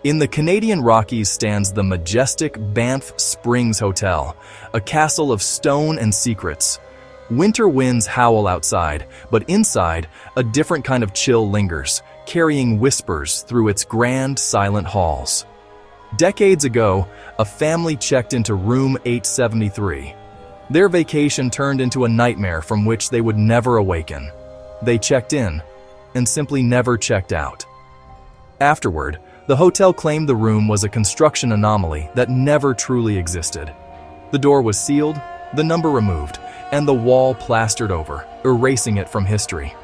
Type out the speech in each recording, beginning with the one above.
In the Canadian Rockies stands the majestic Banff Springs Hotel, a castle of stone and secrets. Winter winds howl outside, but inside, a different kind of chill lingers, carrying whispers through its grand, silent halls. Decades ago, a family checked into room 873. Their vacation turned into a nightmare from which they would never awaken. They checked in, and simply never checked out. Afterward, the hotel claimed the room was a construction anomaly that never truly existed. The door was sealed, the number removed, and the wall plastered over, erasing it from history.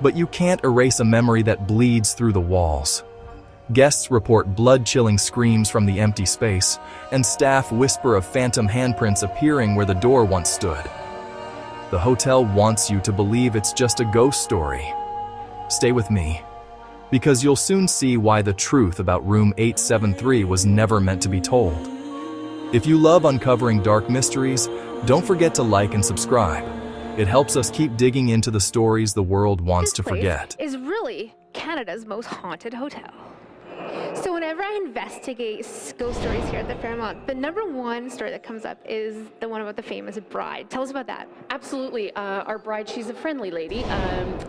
But you can't erase a memory that bleeds through the walls. Guests report blood-chilling screams from the empty space, and staff whisper of phantom handprints appearing where the door once stood. The hotel wants you to believe it's just a ghost story. Stay with me, because you'll soon see why the truth about room 873 was never meant to be told. If you love uncovering dark mysteries, don't forget to like and subscribe. It helps us keep digging into the stories the world wants to forget. This place is really Canada's most haunted hotel. So whenever I investigate ghost stories here at the Fairmont, the number one story that comes up is the one about the famous bride. Tell us about that. Absolutely. Our bride, she's a friendly lady.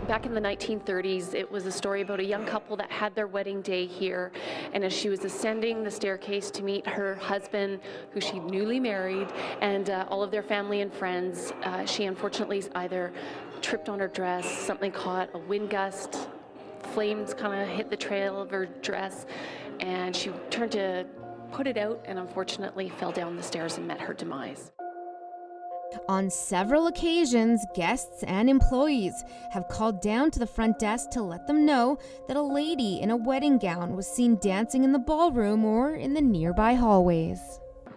Back in the 1930s, it was a story about a young couple that had their wedding day here. And as she was ascending the staircase to meet her husband, who she newly married, and all of their family and friends, she unfortunately either tripped on her dress, something caught, a wind gust, flames kind of hit the trail of her dress, and she turned to put it out and unfortunately fell down the stairs and met her demise. On several occasions, guests and employees have called down to the front desk to let them know that a lady in a wedding gown was seen dancing in the ballroom or in the nearby hallways.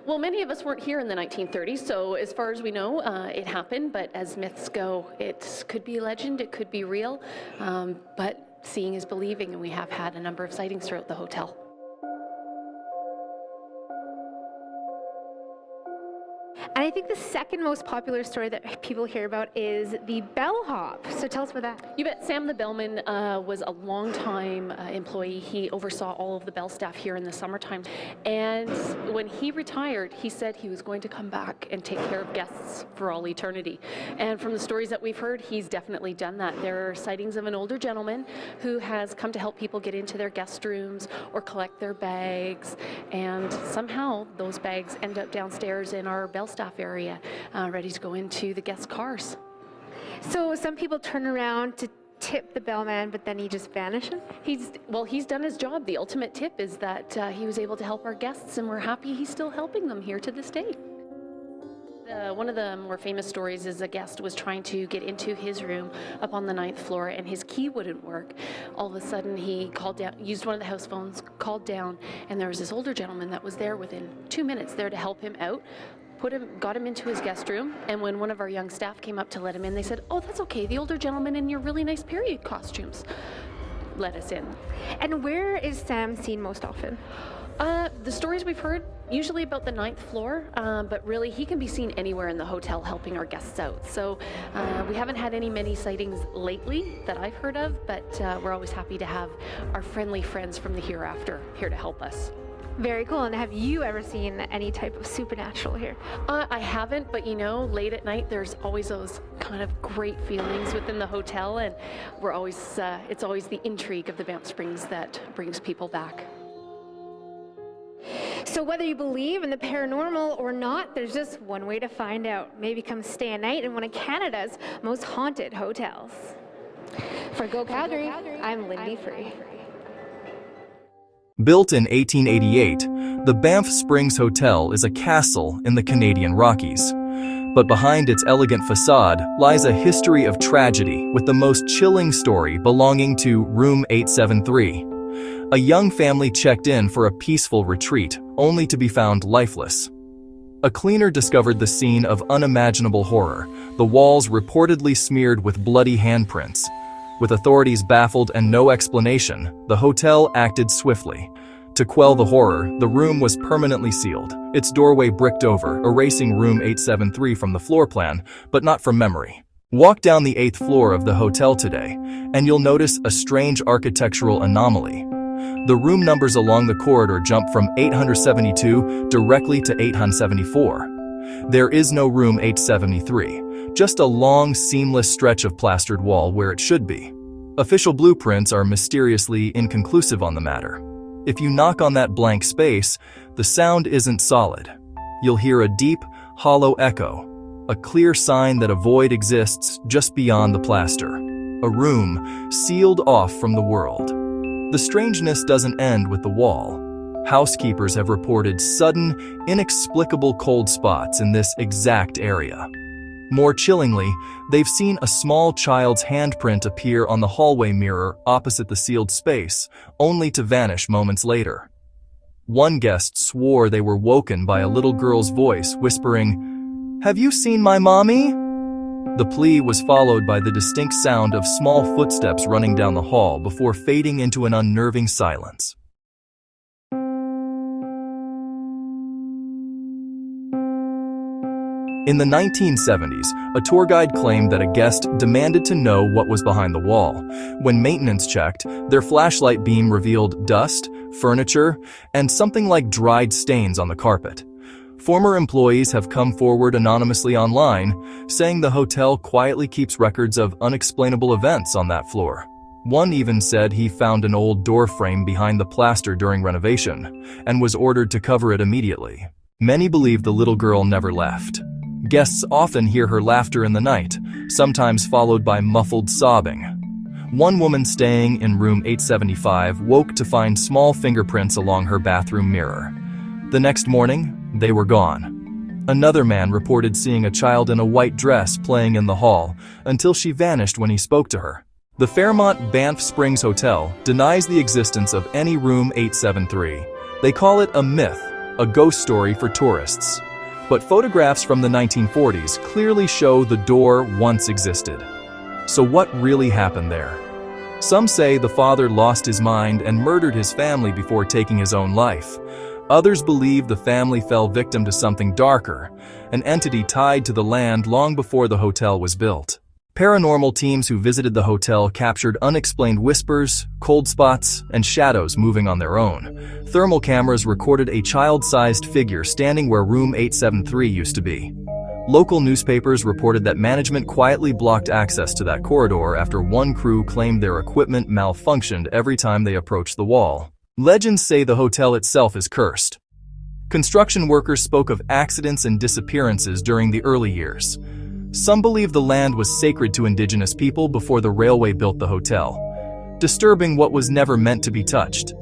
Well, many of us weren't here in the 1930s, so as far as we know, it happened, but as myths go, it could be legend, it could be real, but seeing is believing, and we have had a number of sightings throughout the hotel. And I think the second most popular story that people hear about is the bellhop. So tell us about that. You bet. Sam the bellman was a long-time employee. He oversaw all of the bell staff here in the summertime. And when he retired, he said he was going to come back and take care of guests for all eternity. And from the stories that we've heard, he's definitely done that. There are sightings of an older gentleman who has come to help people get into their guest rooms or collect their bags. And somehow those bags end up downstairs in our bell staff area, ready to go into the guest cars. So some people turn around to tip the bellman, but then he just vanishes? He's done his job. The ultimate tip is that he was able to help our guests, and we're happy he's still helping them here to this day. One of the more famous stories is a guest was trying to get into his room up on the 9th floor, and his key wouldn't work. All of a sudden he called down, used one of the house phones, called down, and there was this older gentleman that was there within 2 minutes there to help him out. Got him into his guest room, and when one of our young staff came up to let him in, they said, "Oh, that's okay, the older gentleman in your really nice period costumes." Let us in. And where is Sam seen most often? The stories we've heard, usually about the 9th floor, but really he can be seen anywhere in the hotel helping our guests out. So we haven't had many sightings lately that I've heard of, but we're always happy to have our friendly friends from the hereafter here to help us. Very cool. And have you ever seen any type of supernatural here? I haven't, but late at night there's always those kind of great feelings within the hotel, and we're always it's always the intrigue of the Banff Springs that brings people back. So whether you believe in the paranormal or not, there's just one way to find out. Maybe come stay a night in one of Canada's most haunted hotels. For Go Calgary, I'm Lindy Free. Built in 1888, the Banff Springs Hotel is a castle in the Canadian Rockies. But behind its elegant facade lies a history of tragedy, with the most chilling story belonging to room 873. A young family checked in for a peaceful retreat, only to be found lifeless. A cleaner discovered the scene of unimaginable horror, the walls reportedly smeared with bloody handprints. With authorities baffled and no explanation, the hotel acted swiftly. To quell the horror, the room was permanently sealed, its doorway bricked over, erasing room 873 from the floor plan, but not from memory. Walk down the 8th floor of the hotel today, and you'll notice a strange architectural anomaly. The room numbers along the corridor jump from 872 directly to 874. There is no room 873, just a long, seamless stretch of plastered wall where it should be. Official blueprints are mysteriously inconclusive on the matter. If you knock on that blank space, the sound isn't solid. You'll hear a deep, hollow echo, a clear sign that a void exists just beyond the plaster, a room sealed off from the world. The strangeness doesn't end with the wall. Housekeepers have reported sudden, inexplicable cold spots in this exact area. More chillingly, they've seen a small child's handprint appear on the hallway mirror opposite the sealed space, only to vanish moments later. One guest swore they were woken by a little girl's voice whispering, "Have you seen my mommy?" The plea was followed by the distinct sound of small footsteps running down the hall before fading into an unnerving silence. In the 1970s, a tour guide claimed that a guest demanded to know what was behind the wall. When maintenance checked, their flashlight beam revealed dust, furniture, and something like dried stains on the carpet. Former employees have come forward anonymously online, saying the hotel quietly keeps records of unexplainable events on that floor. One even said he found an old door frame behind the plaster during renovation, and was ordered to cover it immediately. Many believe the little girl never left. Guests often hear her laughter in the night, sometimes followed by muffled sobbing. One woman staying in room 875 woke to find small fingerprints along her bathroom mirror. The next morning, they were gone. Another man reported seeing a child in a white dress playing in the hall until she vanished when he spoke to her. The Fairmont Banff Springs Hotel denies the existence of any room 873. They call it a myth, a ghost story for tourists. But photographs from the 1940s clearly show the door once existed. So what really happened there? Some say the father lost his mind and murdered his family before taking his own life. Others believe the family fell victim to something darker, an entity tied to the land long before the hotel was built. Paranormal teams who visited the hotel captured unexplained whispers, cold spots, and shadows moving on their own. Thermal cameras recorded a child-sized figure standing where room 873 used to be. Local newspapers reported that management quietly blocked access to that corridor after one crew claimed their equipment malfunctioned every time they approached the wall. Legends say the hotel itself is cursed. Construction workers spoke of accidents and disappearances during the early years. Some believe the land was sacred to indigenous people before the railway built the hotel, disturbing what was never meant to be touched.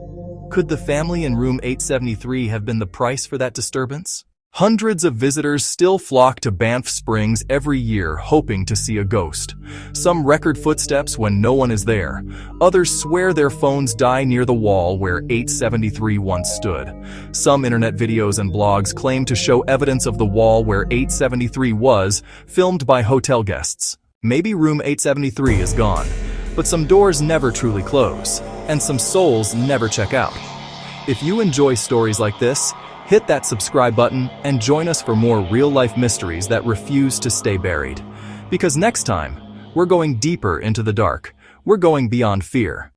Could the family in room 873 have been the price for that disturbance? Hundreds of visitors still flock to Banff Springs every year hoping to see a ghost. Some record footsteps when no one is there. Others swear their phones die near the wall where 873 once stood. Some internet videos and blogs claim to show evidence of the wall where 873 was, filmed by hotel guests. Maybe room 873 is gone, but some doors never truly close, and some souls never check out. If you enjoy stories like this, hit that subscribe button and join us for more real-life mysteries that refuse to stay buried. Because next time, we're going deeper into the dark. We're going beyond fear.